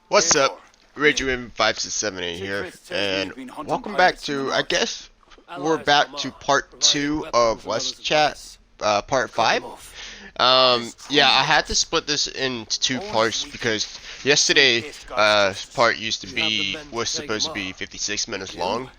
What's up? RageWin5678 here, and welcome back to, I guess, we're back to part 2 of Let's Chat, part 5. Yeah, I had to split this into 2 parts because yesterday, part was supposed to be 56 minutes long.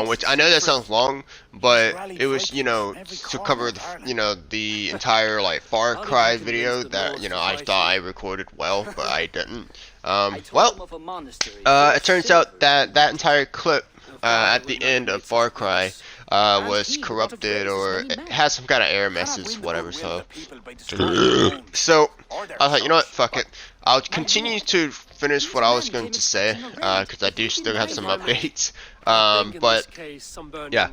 Which I know that sounds long, but it was, to cover the entire, like, Far Cry video that, I thought I recorded well, but I didn't. It turns out that that entire clip, at the end of Far Cry, was corrupted, or it has some kind of error message, whatever, so I thought, you know what, fuck it. I'll continue to finish what I was going to say, because I do still have some updates, but, yeah,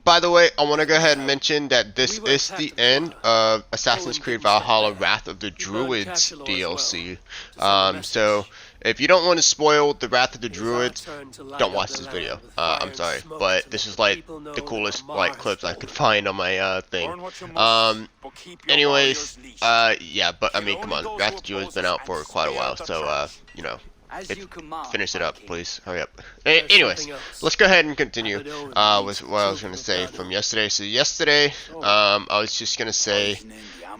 by the way, I want to go ahead and mention that this is the end of Assassin's Creed Valhalla Wrath of the Druids DLC, so if you don't want to spoil the Wrath of the Druids, don't watch this video. I'm sorry, but this is like the coolest clips I could find on my thing. Anyways, yeah, but I mean, come on, Wrath of the Druids been out for quite a while, so finish it up, please. Hurry up. Anyways, let's go ahead and continue with what I was gonna say from yesterday. So yesterday, I was just gonna say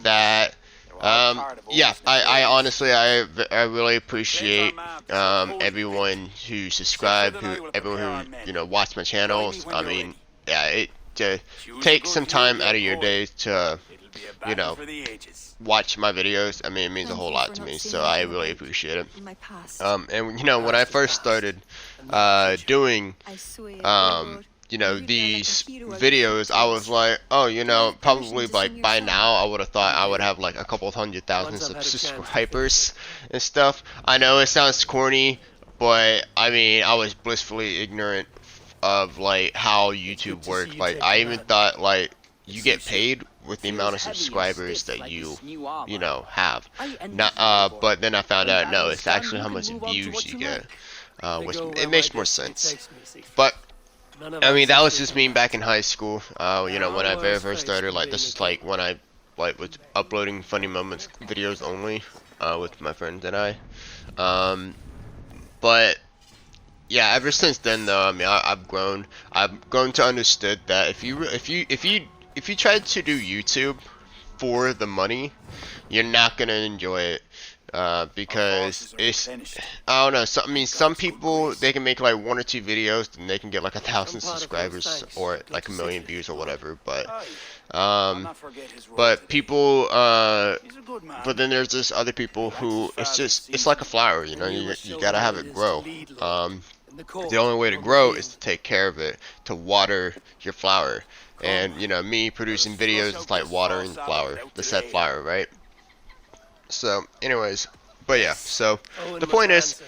that. Yeah, I honestly, I really appreciate, everyone who subscribed, everyone who, watched my channels. I mean, yeah, to take some time out of your day to, watch my videos, I mean, it means a whole lot to me, so I really appreciate it. And, when I first started, doing, these videos, I was like, oh, probably like by now I would have thought I would have like a couple 100,000 subscribers and stuff. I know it sounds corny, but I mean, I was blissfully ignorant of like how YouTube worked. Like, I even thought like you get paid with the amount of subscribers that you have. Not, but then I found out no, it's actually how much views you get, which it makes more sense. But I mean, that was just me back in high school, when I very first started. Like, this is like when I was uploading funny moments videos only, with my friends and I. But yeah, ever since then though, I mean, I've grown to understood that if you try to do YouTube for the money, you're not gonna enjoy it. Because it's, I don't know, I mean, some people, they can make like 1 or 2 videos and they can get like 1,000 subscribers or like 1,000,000 views or whatever, but people, but then there's this other people who, it's like a flower, you gotta have it grow. The only way to grow is to take care of it, to water your flower, and, me producing videos is like watering the flower, the said flower, right? So, anyways, but yeah, so the point is,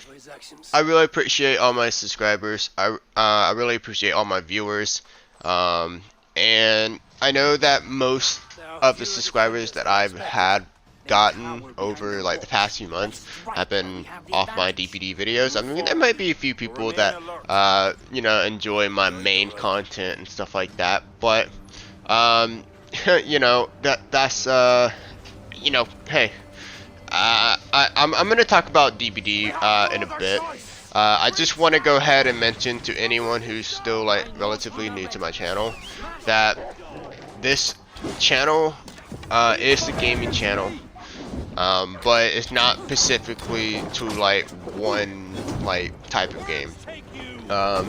I really appreciate all my subscribers, I really appreciate all my viewers, and I know that most of the subscribers that I've had gotten over like the past few months have been off my DBD videos. I mean, there might be a few people that, enjoy my main content and stuff like that, but, that's, hey, I'm going to talk about DBD in a bit. I just want to go ahead and mention to anyone who's still like relatively new to my channel that this channel is a gaming channel, but it's not specifically to like one type of game.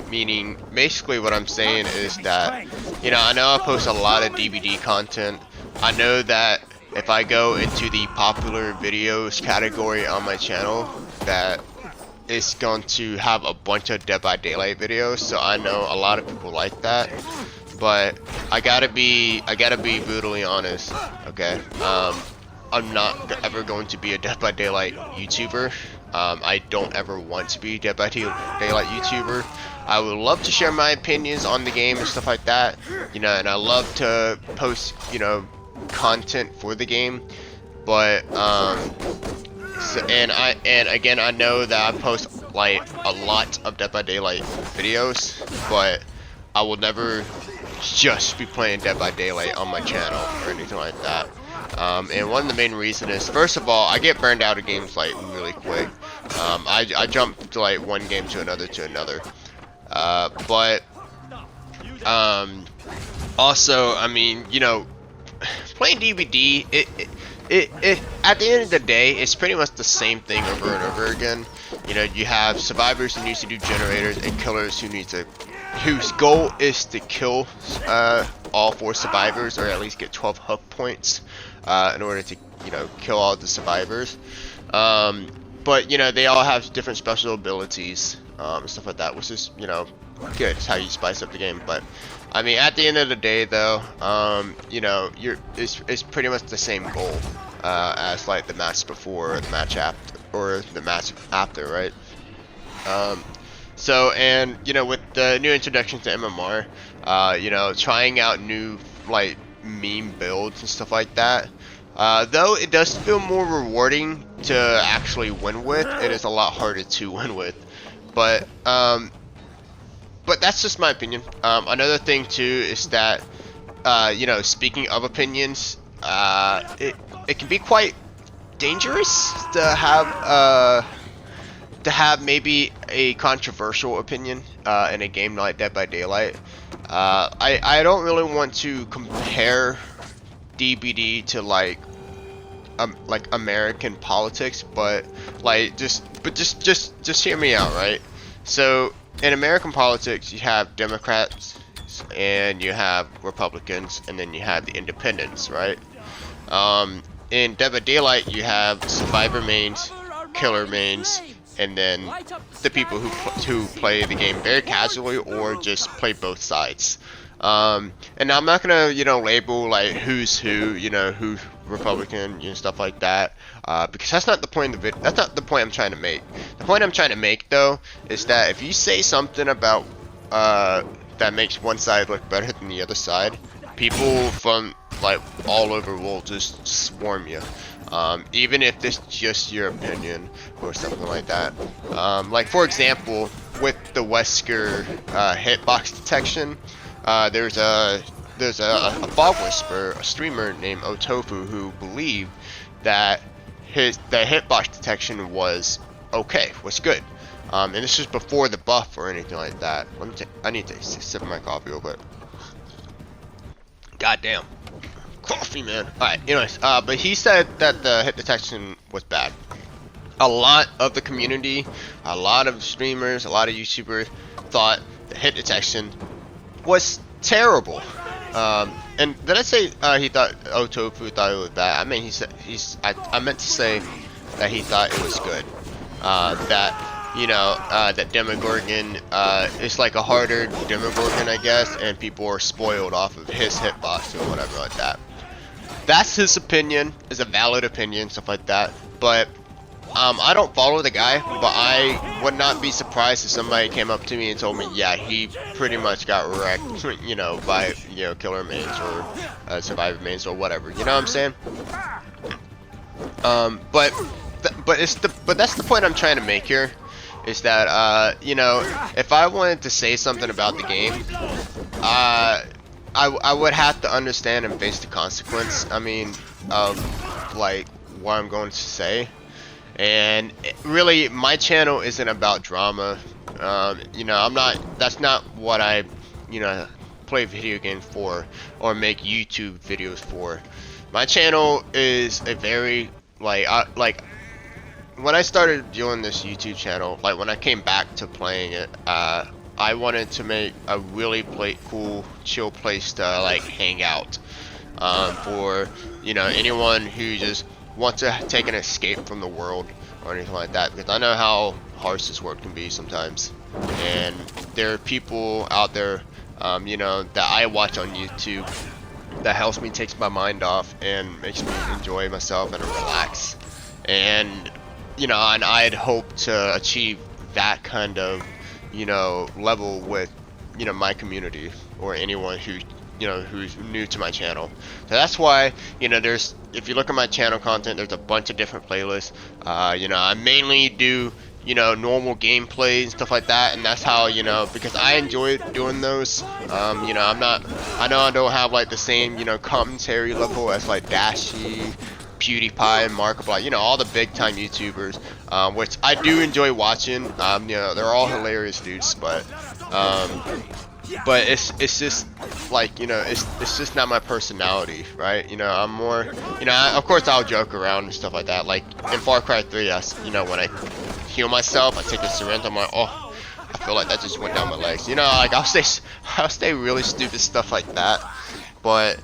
Meaning, basically what I'm saying is that, I know I post a lot of DBD content. I know that if I go into the popular videos category on my channel, that it's going to have a bunch of Dead by Daylight videos, so I know a lot of people like that, but I gotta be brutally honest, okay? I'm not ever going to be a Dead by Daylight YouTuber. I don't ever want to be a Dead by Daylight YouTuber. I would love to share my opinions on the game and stuff like that, and I love to post, content for the game, but again, I know that I post like a lot of Dead by Daylight videos, but I will never just be playing Dead by Daylight on my channel or anything like that. And one of the main reasons is, first of all, I get burned out of games like really quick. I jumped to like one game to another but also, I mean, you know, playing DBD, it at the end of the day, it's pretty much the same thing over and over again. You know, you have survivors who need to do generators and killers whose goal is to kill all 4 survivors, or at least get 12 hook points in order to, you know, kill all the survivors. But you know, they all have different special abilities and stuff like that, which is, you know, good. It's how you spice up the game. But I mean, at the end of the day, though, you know, it's pretty much the same goal as like the match before, or the match after, or the match after, right? So, and you know, with the new introduction to MMR, you know, trying out new like meme builds and stuff like that. Though it does feel more rewarding to actually win with, it is a lot harder to win with. But that's just my opinion. Another thing too is that, you know, speaking of opinions, it can be quite dangerous to have maybe a controversial opinion in a game like Dead by Daylight. I don't really want to compare DBD to like American politics, but like just hear me out, right? So in American politics, you have Democrats and you have Republicans, and then you have the independents, right? In Dead by Daylight, you have survivor mains, killer mains, and then the people who play the game very casually or just play both sides. And I'm not gonna, you know, label like who's who, you know, who's Republican, you know, stuff like that, because that's not the point of the video. That's not the point I'm trying to make. The point I'm trying to make, though, is that if you say something about that makes one side look better than the other side, people from like all over will just swarm you. Even if this is just your opinion or something like that. Like for example, with the Wesker hitbox detection, there's a Fog Whisperer, a streamer named Otofu, who believed that the hitbox detection was good. And this was before the buff or anything like that. I need to take a sip of my coffee real quick. Goddamn. Coffee, man. Alright, anyways, but he said that the hit detection was bad. A lot of the community, a lot of streamers, a lot of YouTubers thought the hit detection was terrible. And did I say he thought Otofu thought it was bad? I mean, he said I meant to say that he thought it was good. That, you know, that Demogorgon is like a harder Demogorgon, I guess, and people are spoiled off of his hitbox or whatever like that. That's his opinion. It's a valid opinion, stuff like that. But I don't follow the guy, but I would not be surprised if somebody came up to me and told me, yeah, he pretty much got wrecked, you know, by, you know, killer mains or survivor mains or whatever. You know what I'm saying? But that's the point I'm trying to make here, is that you know, if I wanted to say something about the game, I would have to understand and face the consequence, I mean, of like what I'm going to say. And really, my channel isn't about drama. You know, that's not what I, you know, play video games for or make YouTube videos for. My channel is a very, like when I started doing this YouTube channel, like when I came back to playing it, I wanted to make a really cool, chill place to like hang out, for, you know, anyone who just wants to take an escape from the world or anything like that, because I know how harsh this work can be sometimes, and there are people out there, you know, that I watch on YouTube that helps me take my mind off and makes me enjoy myself and relax. And you know, and I'd hope to achieve that kind of, you know, level with, you know, my community or anyone who, you know, who's new to my channel. So that's why, you know, if you look at my channel content, there's a bunch of different playlists. You know, I mainly do, you know, normal gameplay and stuff like that, and that's how, you know, because I enjoy doing those. You know, I know I don't have like the same, you know, commentary level as like Dashi PewDiePie and Markiplier, you know, all the big time YouTubers, which I do enjoy watching. You know, they're all hilarious dudes, but it's just like, you know, it's just not my personality, right? You know, I'm more, you know, of course I'll joke around and stuff like that. Like in Far Cry 3, you know, when I heal myself, I take a syringe, I'm like, oh, I feel like that just went down my legs. You know, like I'll say really stupid stuff like that. But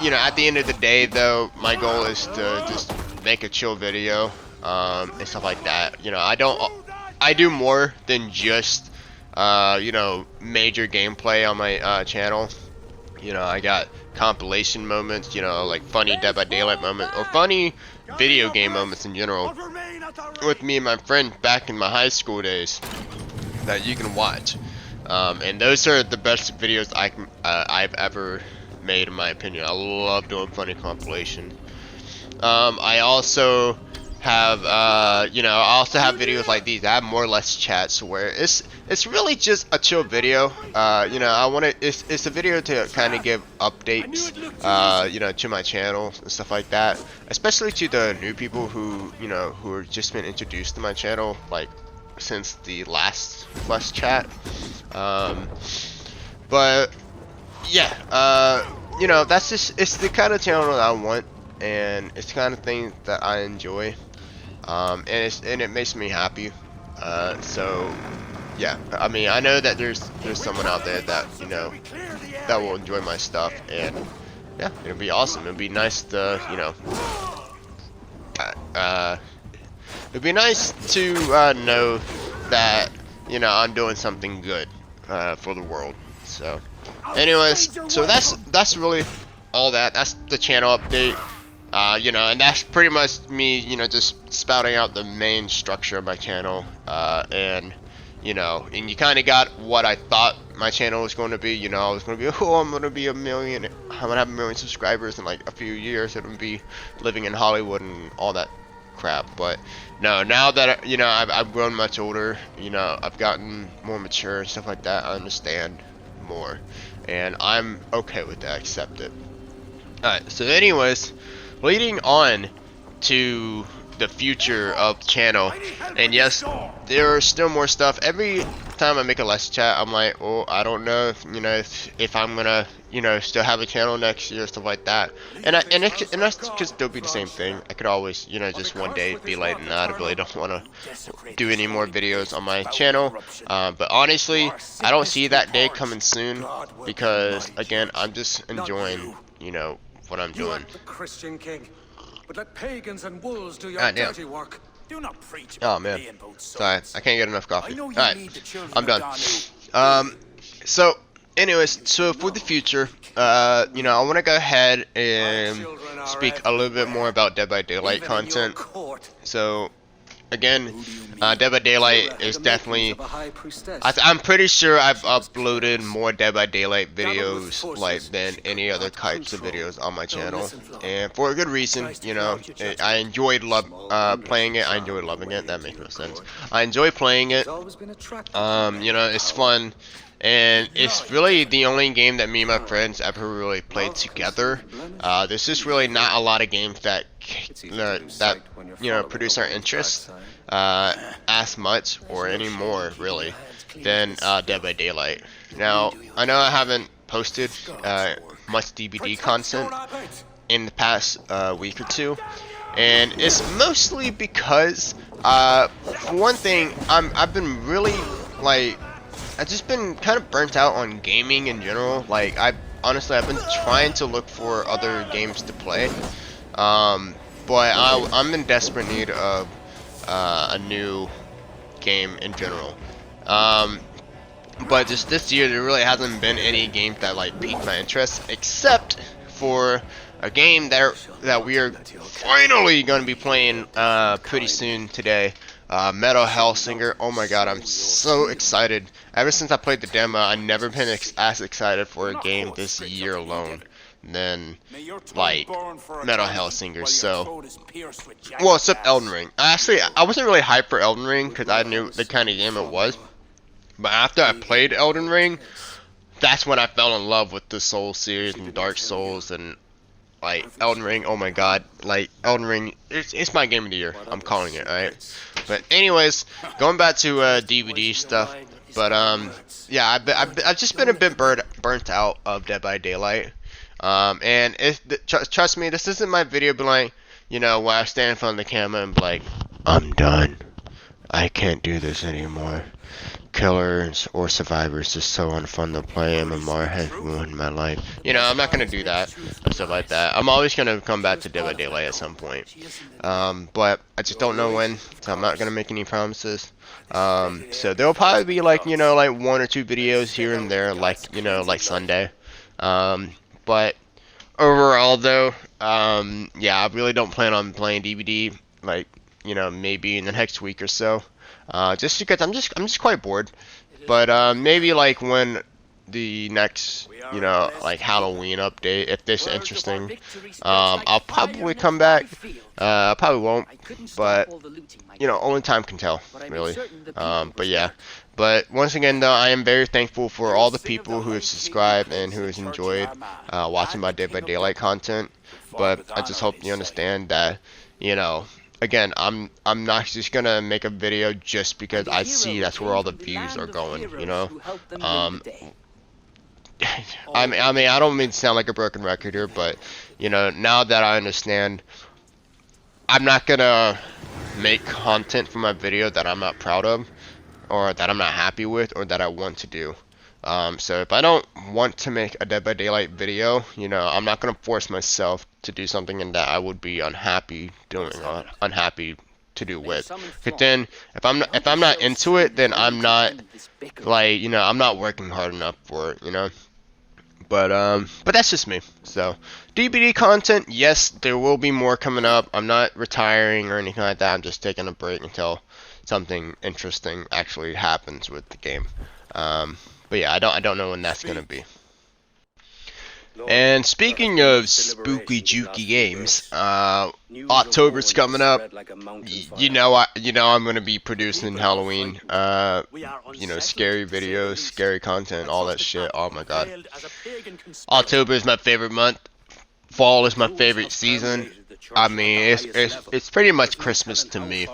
you know, at the end of the day, though, my goal is to just make a chill video, and stuff like that. You know, I do more than just, you know, major gameplay on my channel. You know, I got compilation moments, you know, like funny Dead by Daylight moments, or funny video game moments in general, with me and my friend back in my high school days that you can watch. And those are the best videos I've ever made, in my opinion. I love doing funny compilation. I also have, you know, I also have videos like these. I have more or less chats where it's really just a chill video. You know, it's a video to kind of give updates, you know, to my channel and stuff like that. Especially to the new people who, you know, who are just been introduced to my channel, like since the last chat. But yeah, you know, that's just, it's the kind of channel that I want, and it's the kind of thing that I enjoy, and it makes me happy. So yeah, I mean, I know that there's someone out there that, you know, that will enjoy my stuff, and yeah, it'll be awesome. It'll be nice to, you know, it'd be nice to know that, you know, I'm doing something good for the world. So anyways, so that's really all that's the channel update. You know, and that's pretty much me, you know, just spouting out the main structure of my channel, and you know, and you kind of got what I thought my channel was going to be. You know, I was going to be, oh, I'm going to be I'm going to have 1 million subscribers in like a few years, and be living in Hollywood and all that crap. But no, now that, you know, I've grown much older, you know, I've gotten more mature and stuff like that, I understand more, and I'm okay with that, accept it. Alright, so anyways, leading on to the future of the channel, and yes, there are still more stuff. Every time I make a Let's Chat, I'm like, oh, I don't know if, you know, if I'm gonna, you know, still have a channel next year, stuff like that. And that could still be the same thing. I could always, you know, just one day be like, nah, I really don't want to do any more videos on my channel. But honestly, I don't see that day coming soon, because again, I'm just enjoying, you know, what I'm doing. But let pagans and wolves do your dirty work. Do not preach. Oh man, sorry, I can't get enough coffee. Alright, I'm done. So anyways, so for the future, you know, I want to go ahead and speak a little bit more about Dead by Daylight content. So again, Dead by Daylight is definitely, I'm pretty sure I've uploaded more Dead by Daylight videos like than any other types of videos on my channel, and for a good reason. You know, I enjoyed playing it. I enjoyed loving it. That makes no sense. I enjoy playing it. You know, it's fun. And it's really the only game that me and my friends ever really played together. There's just really not a lot of games that you know, produce our interest as much or any more really than Dead by Daylight. Now, I know I haven't posted much DBD content in the past week or two, and it's mostly because for one thing, I've been really like, I've just been kind of burnt out on gaming in general. Like, honestly, I've been trying to look for other games to play, but I'm in desperate need of a new game in general. But just this year, there really hasn't been any games that like piqued my interest, except for a game that we are finally going to be playing pretty soon today. Metal Hellsinger. Oh my god, I'm so excited. Ever since I played the demo, I've never been as excited for a game this year alone than like Metal Hellsinger. So, well, except Elden Ring. Actually, I wasn't really hyped for Elden Ring because I knew the kind of game it was. But after I played Elden Ring, that's when I fell in love with the Souls series and Dark Souls and Like Elden Ring, oh my god, like Elden Ring, it's my game of the year. I'm calling it, alright? But anyways, going back to DBD stuff. But yeah, I've just been a bit burnt out of Dead by Daylight. And trust me, this isn't my video, but like, you know, where I stand in front of the camera and be like, I'm done. I can't do this anymore. Killers or survivors is so unfun to play. MMR has ruined my life. You know, I'm not gonna do that or stuff like that. I'm always gonna come back to Dead by Daylight at some point. But I just don't know when, so I'm not gonna make any promises. So there'll probably be like, you know, like 1 or 2 videos here and there, like, you know, like Sunday. But overall though, yeah, I really don't plan on playing DBD, like, you know, maybe in the next week or so. Just because I'm just quite bored. But maybe like when the next, you know, like Halloween update, if this is interesting, I'll probably come back. I probably won't, but you know, only time can tell, really. But yeah. But once again, though, I am very thankful for all the people who have subscribed and who has enjoyed watching my Dead by Daylight content. But I just hope you understand that, you know, again, I'm not just gonna make a video just because I see that's where all the views are going, you know. I mean, I don't mean to sound like a broken record here, but you know, now that I understand, I'm not gonna make content for my video that I'm not proud of, or that I'm not happy with, or that I want to do. So if I don't want to make a Dead by Daylight video, you know, I'm not gonna force myself to do something and that I would be unhappy doing, or unhappy to do with. But then, if I'm not into it, then I'm not, like, you know, I'm not working hard enough for it, you know. But that's just me. So DBD content, yes, there will be more coming up. I'm not retiring or anything like that. I'm just taking a break until something interesting actually happens with the game. But yeah, I don't know when that's gonna be. And speaking of spooky jukey games, October's coming up. You know I'm gonna be producing Halloween, you know, scary videos, scary content, all that shit. Oh my god. October is my favorite month. Fall is my favorite season. I mean, it's pretty much Christmas to me. You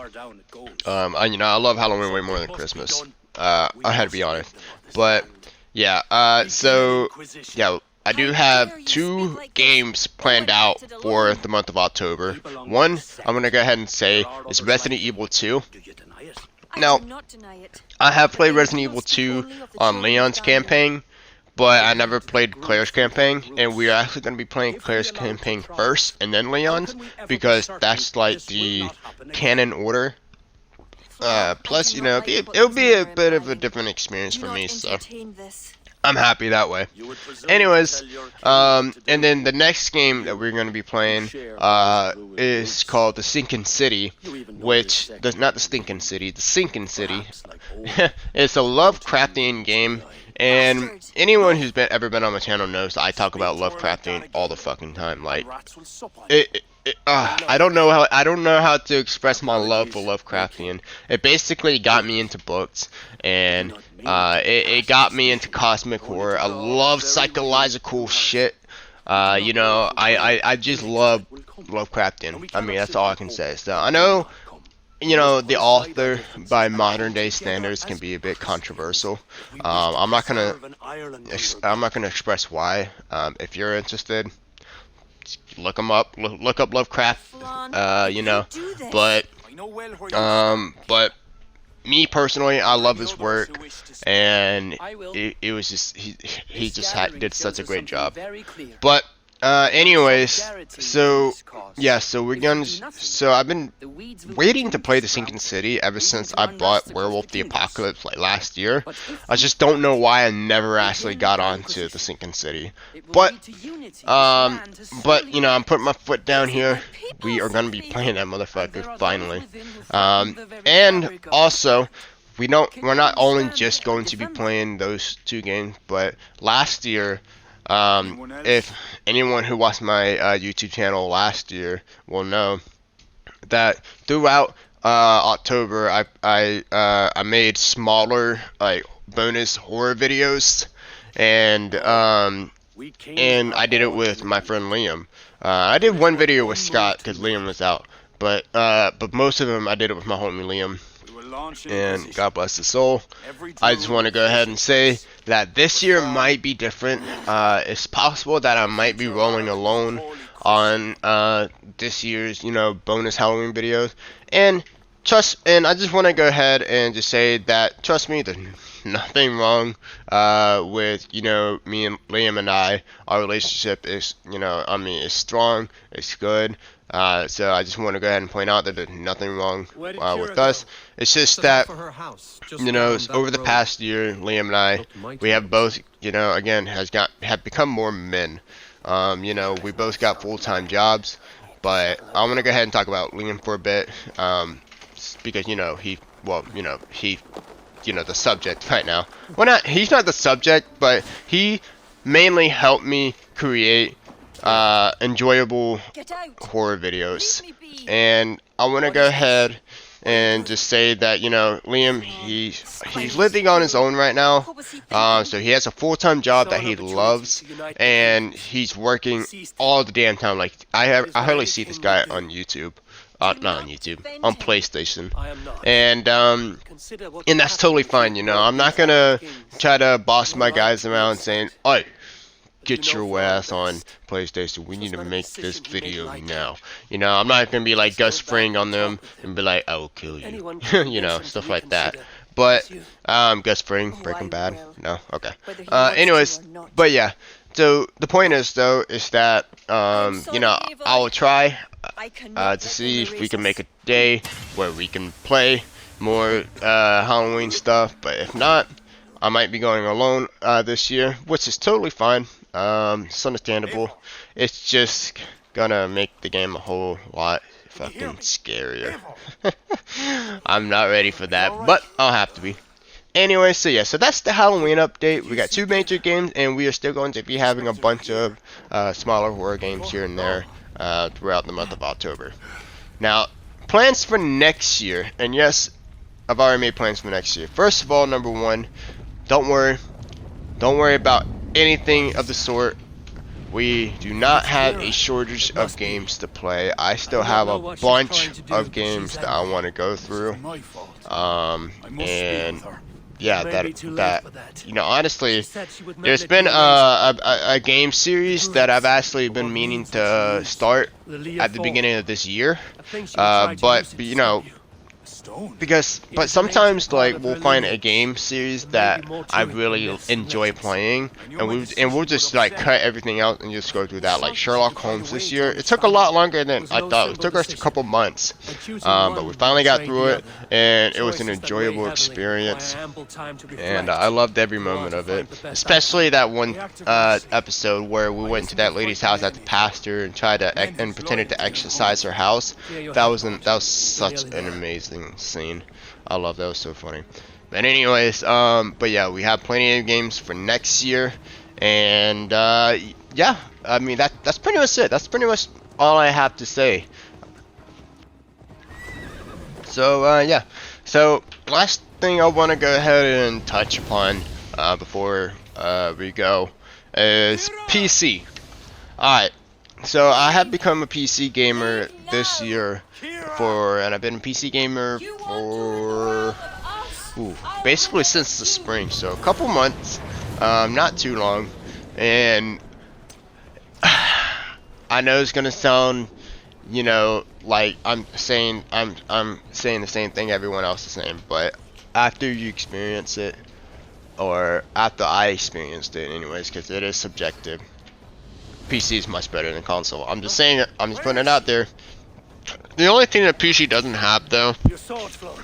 know, I love Halloween way more than Christmas. I had to be honest. But yeah, so yeah, I do have 2 games planned out for the month of October. One, I'm gonna go ahead and say, is Resident Evil 2. Now, I have played Resident Evil 2 on Leon's campaign, but I never played Claire's campaign, and we are actually going to be playing Claire's campaign first, and then Leon's, because that's like the canon order. Plus, you know, it'll be a bit of a different experience for me, so I'm happy that way. Anyways, and then the next game that we're going to be playing is called The Sinking City, which, not the Stinking City, The Sinking City. It's a Lovecraftian game, and anyone who's ever been on my channel knows that I talk about Lovecraftian all the fucking time. Like, I don't know how to express my love for Lovecraftian. It basically got me into books, and it got me into cosmic horror. I love psychological shit. You know, I just love Lovecraftian. I mean, that's all I can say. So I know, you know, the author by modern day standards can be a bit controversial. I'm not gonna express why. If you're interested, look him up. Look up Lovecraft. You know, but me personally, I love his work, and it was just he just did such a great job. But anyways, so yeah, so I've been waiting to play The Sinking City ever since I bought Werewolf the Apocalypse like last year. I just don't know why I never actually got onto The Sinking City. But you know, I'm putting my foot down here. We are gonna be playing that motherfucker finally. And also, we're not only just going to be playing those 2 games, but last year, if anyone who watched my YouTube channel last year will know that throughout October, I made smaller like bonus horror videos, and and I did it with my friend Liam. I did one video with Scott because Liam was out, but most of them I did it with my homie Liam. And God bless his soul. I just want to go ahead and say that this year might be different. It's possible that I might be rolling alone on this year's, bonus Halloween videos. And I just want to go ahead and just say that, trust me, there's nothing wrong with, me and Liam and I. Our relationship is, is strong, it's good. So I just want to go ahead and point out that there's nothing wrong with us. It's just that, over the past year, Liam and I, we have both, again, have become more men. We both got full-time jobs, but I want to go ahead and talk about Liam for a bit, because, the subject right now. Well, he's not the subject, but he mainly helped me create enjoyable horror videos. And I want to go ahead and just say that, Liam, he's living on his own right now. So he has a full-time job that he loves, and he's working all the damn time. Like, I hardly see this guy on YouTube. Not on YouTube, on PlayStation. And that's totally fine, I'm not gonna try to boss my guys around saying, "Oi, get your ass on PlayStation, we need to make this video now." I'm not gonna be like Gus Fring on them and be like, "I will kill you," stuff like that. But Gus Fring, Breaking Bad, no, okay. Anyways, but yeah. So the point is, though, is that I will try to see if we can make a day where we can play more Halloween stuff. But if not, I might be going alone this year, which is totally fine. It's understandable. It's just gonna make the game a whole lot fucking scarier. I'm not ready for that, but I'll have to be. Anyway, so that's the Halloween update. We got 2 major games, and we are still going to be having a bunch of smaller horror games here and there throughout the month of October. Now, plans for next year, and yes, I've already made plans for next year. First of all, number 1, don't worry about anything of the sort. We do not have a shortage of games to play. I still have a bunch of games that I want to go through. And yeah, honestly, there's been a game series that I've actually been meaning to start at the beginning of this year, but but sometimes, like, we'll find a game series that I really enjoy playing, and we'll just like cut everything out and just go through that. Like Sherlock Holmes this year, it took a lot longer than I thought. It took us a couple months, but we finally got through it, and it was an enjoyable experience, and I loved every moment of it. Especially that one episode where we went to that lady's house at the pasture and pretended to exercise her house. That was such an amazing scene. I love that. It was so funny. But anyways, but yeah, we have plenty of games for next year, and yeah, I mean that's pretty much it. That's pretty much all I have to say. So yeah, so last thing I want to go ahead and touch upon before we go is PC. Alright, so I have become a PC gamer this year and I've been a PC gamer for basically since the spring, so a couple months, not too long. And I know it's gonna sound, like I'm saying the same thing everyone else is saying, but after you experience it, or after I experienced it anyways, because it is subjective, PC is much better than console. I'm just saying it, I'm just putting it out there. The only thing that PC doesn't have, though,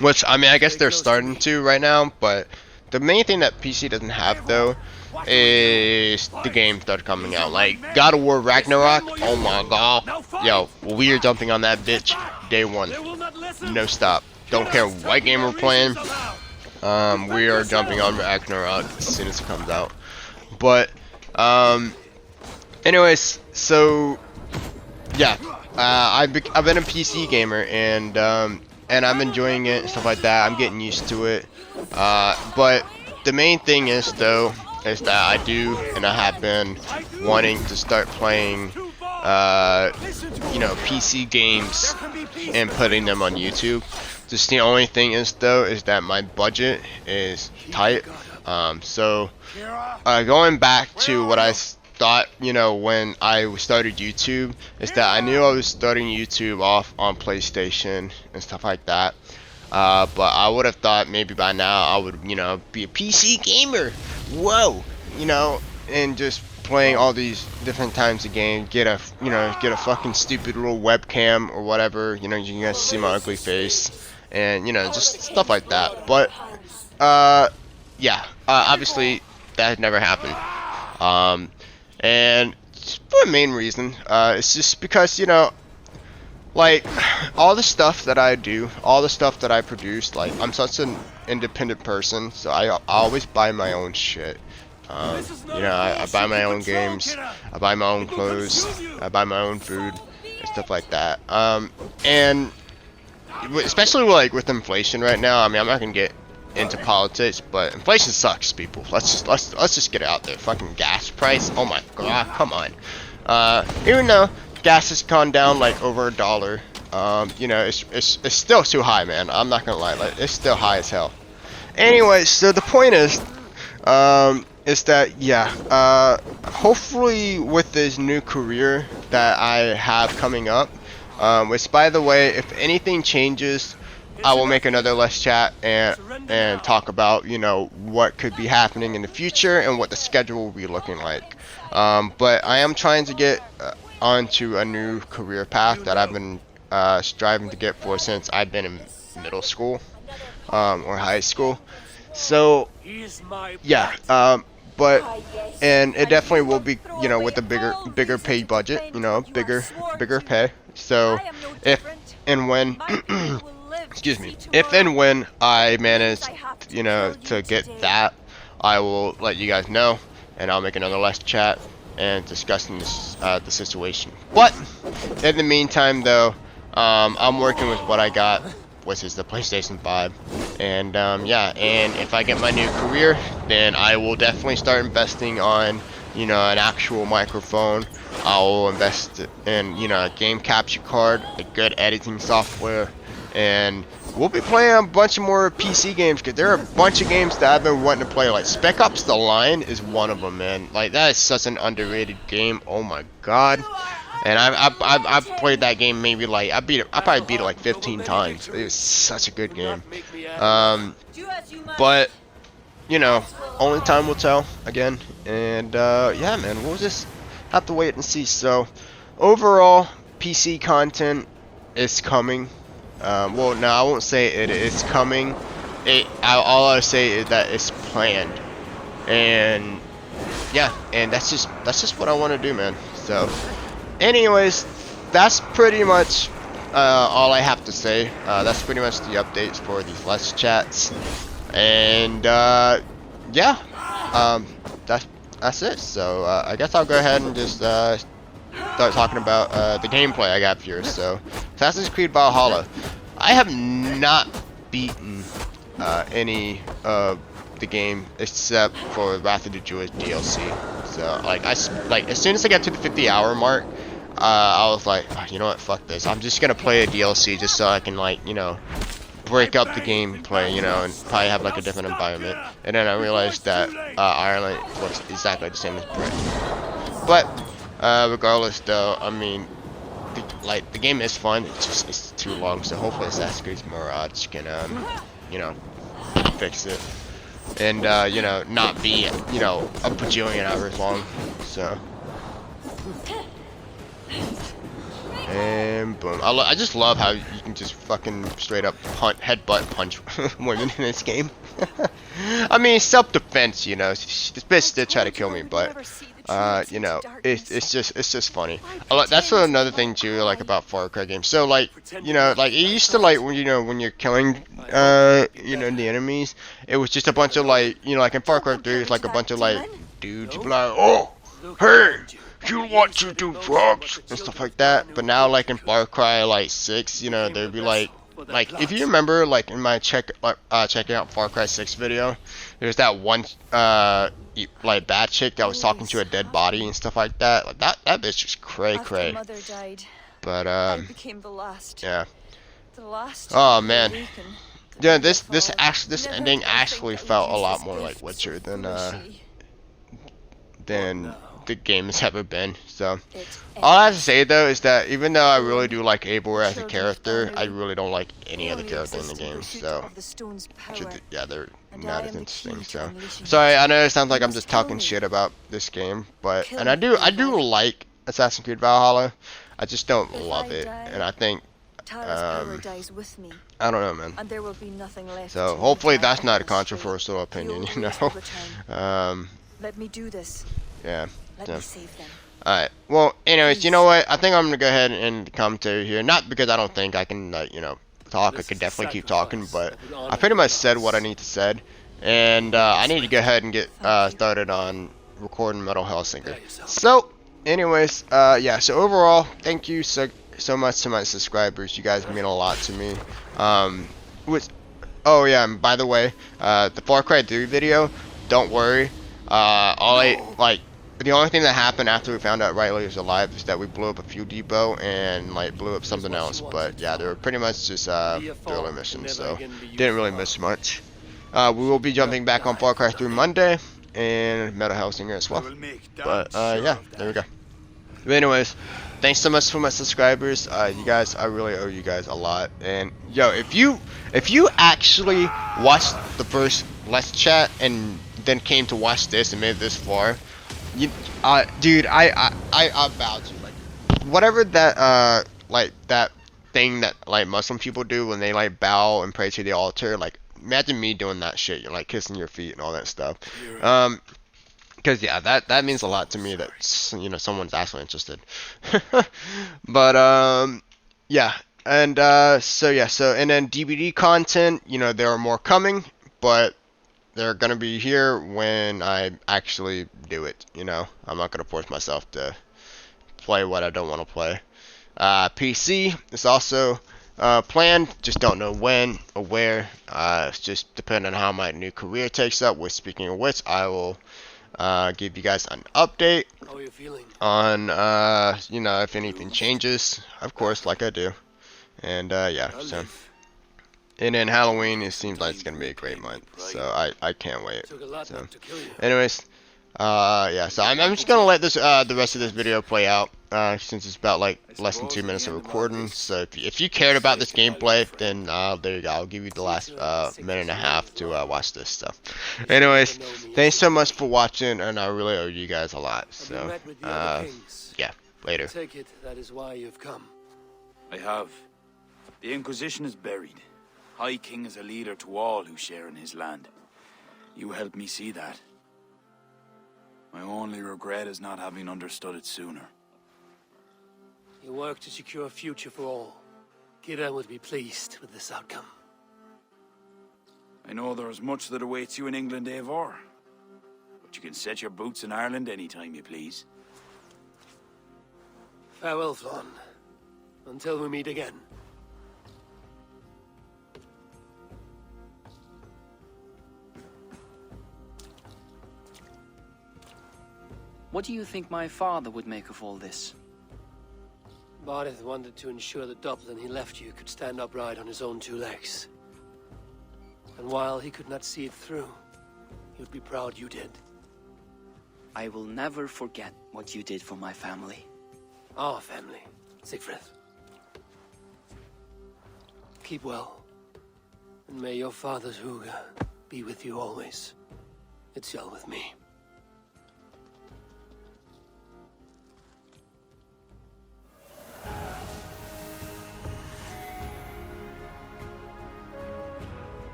which, I mean, I guess they're starting to right now, but the main thing that PC doesn't have, though, is the games that are coming out. Like, God of War Ragnarok, oh my god. Yo, we are jumping on that bitch day 1. No stop. Don't care what game we're playing. We are jumping on Ragnarok as soon as it comes out. But, anyways, so, yeah. I've been a PC gamer, and I'm enjoying it and stuff like that. I'm getting used to it. But the main thing is, though, is that I do, and I have been wanting to start playing, PC games and putting them on YouTube. Just the only thing is though, is that my budget is tight. Going back to what I thought, when I started YouTube, is that I knew I was starting YouTube off on PlayStation and stuff like that. But I would have thought maybe by now I would, be a PC gamer. Whoa, and just playing all these different times of game, get a fucking stupid little webcam or whatever, you can guys see my ugly face, and just stuff like that. But obviously that never happened. And for the main reason, it's just because like all the stuff that I do, all the stuff that I produce, like I'm such an independent person, so I always buy my own shit. I buy my own games, I buy my own clothes, I buy my own food, and stuff like that. And especially like with inflation right now, I mean, I'm not gonna get into politics, but inflation sucks, people. Let's just get it out there. Fucking gas price, oh my god, come on. Even though gas has gone down like over $1, it's still too high, man. I'm not gonna lie, like it's still high as hell. Anyway, so the point is that hopefully with this new career that I have coming up, which by the way, if anything changes, I will make another Let's Chat and talk about what could be happening in the future and what the schedule will be looking like. But I am trying to get onto a new career path that I've been striving to get for since I've been in middle school or high school. So yeah, and it definitely will be with a bigger pay budget, bigger pay. So if and when excuse me, if and when I manage to get that, I will let you guys know, and I'll make another Let's Chat and discussing this the situation. But in the meantime though, I'm working with what I got, which is the PlayStation 5, and and if I get my new career, then I will definitely start investing on an actual microphone. I will invest in a game capture card, a good editing software, and we'll be playing a bunch of more PC games, because there are a bunch of games that I've been wanting to play. Like Spec Ops: The Line is one of them, man. Like that is such an underrated game. Oh my god. And I've played that game maybe like I probably beat it like 15 times. It was such a good game. But only time will tell again. And yeah, man, we'll just have to wait and see. So overall, PC content is coming. Well, no, I won't say it is coming. All I say is that it's planned. And yeah, and that's just what I want to do, man. So anyways, that's pretty much all I have to say. That's pretty much the updates for these Let's Chats, and that's it. So I guess I'll go ahead and just start talking about the gameplay I got here. So Assassin's Creed Valhalla, I have not beaten any of the game except for Wrath of the Druids DLC. So like as soon as I got to the 50-hour mark, I was like, oh, you know what, fuck this. I'm just gonna play a DLC just so I can break up the gameplay, and probably have like a different environment. And then I realized that Ireland looks exactly the same as Britain. But regardless, though, I mean, the game is fun. It's too long, so hopefully Assassin's Creed Mirage can fix it, and not be a bajillion hours long. So. And boom. I just love how you can just fucking straight up headbutt punch women in this game. I mean, self-defense, this bitch did try to kill me, but it's just funny. That's another thing too, like about Far Cry games. So it used to when you're killing the enemies, it was just a bunch of like in Far Cry 3, it's like a bunch of dudes, you'd be like, oh, hey, you want to do drugs and stuff like that. But now in Far Cry 6, there'd be like if you remember, like in my checking out Far Cry 6 video, there's that one like bad chick that was talking to a dead body and stuff like that. Like that bitch was cray. Mother died, But I became the last. yeah. The last. Oh man. Yeah, this ending actually felt a lot more like Witcher than the game has ever been. So all I have to say though is that even though I really do like Eivor as a character, I really don't like any other character in the game. So yeah, they're not as interesting. So sorry, I know it sounds like I'm just talking shit about this game, but and I do like Assassin's Creed Valhalla. I just don't love it, and I think I don't know, man. And there will be nothing left. So hopefully that's not a controversial opinion, you know. Let me do this. Yeah. Let me save them. Alright. Well, anyways, you know what? I think I'm gonna go ahead and end the commentary here. Not because I don't think I can, you know, talk. I could definitely keep talking, but I pretty much said what I need to say, and I need to go ahead and get started on recording Metal Hellsinger. So, anyways, yeah. So overall, thank you so much to my subscribers. You guys mean a lot to me. Oh yeah, and by the way, the Far Cry 3 video, don't worry. The only thing that happened after we found out Riley was alive is that we blew up a fuel depot and like blew up something else. But yeah, they were pretty much just thriller missions, so didn't really miss much. We will be jumping back on Far Cry 3 Monday and Metal Hellsinger as well. But yeah, there we go. But anyways, thanks so much for my subscribers. You guys, I really owe you guys a lot. And yo, if you actually watched the first Let's Chat and then came to watch this and made it this far, dude, I bow to you. Like whatever that like that thing that like Muslim people do when they like bow and pray to the altar. Like imagine me doing that shit. You're like kissing your feet and all that stuff. Because yeah, that means a lot to me that, you know, someone's actually interested. But yeah, and so yeah, and then DBD content, you know, there are more coming, but they're gonna be here when I actually do it. You know, I'm not gonna force myself to play what I don't want to play. PC is also planned, just don't know when or where. It's just depending on how my new career takes up. Which, speaking of which, I will give you guys an update on you know, if anything changes, of course, like I do. And yeah, so and then Halloween, it seems like it's gonna be a great month, so I can't wait. So anyways, yeah, so I'm just gonna let this the rest of this video play out, since it's about like less than 2 minutes of recording. So if you cared about this gameplay, then there you go, I'll give you the last minute and a half to watch this stuff. Anyways, thanks so much for watching, and I really owe you guys a lot. So yeah, later. Take it that is why you've come. I have. The Inquisition is buried. High King is a leader to all who share in his land. You helped me see that. My only regret is not having understood it sooner. You work to secure a future for all. Kira would be pleased with this outcome. I know there is much that awaits you in England, Eivor. But you can set your boots in Ireland anytime you please. Farewell, Thrawn. Until we meet again. What do you think my father would make of all this? Bardeth wanted to ensure that Dublin he left you could stand upright on his own 2 legs. And while he could not see it through, he would be proud you did. I will never forget what you did for my family. Our family, Siegfried. Keep well. And may your father's Huga be with you always. It's well with me.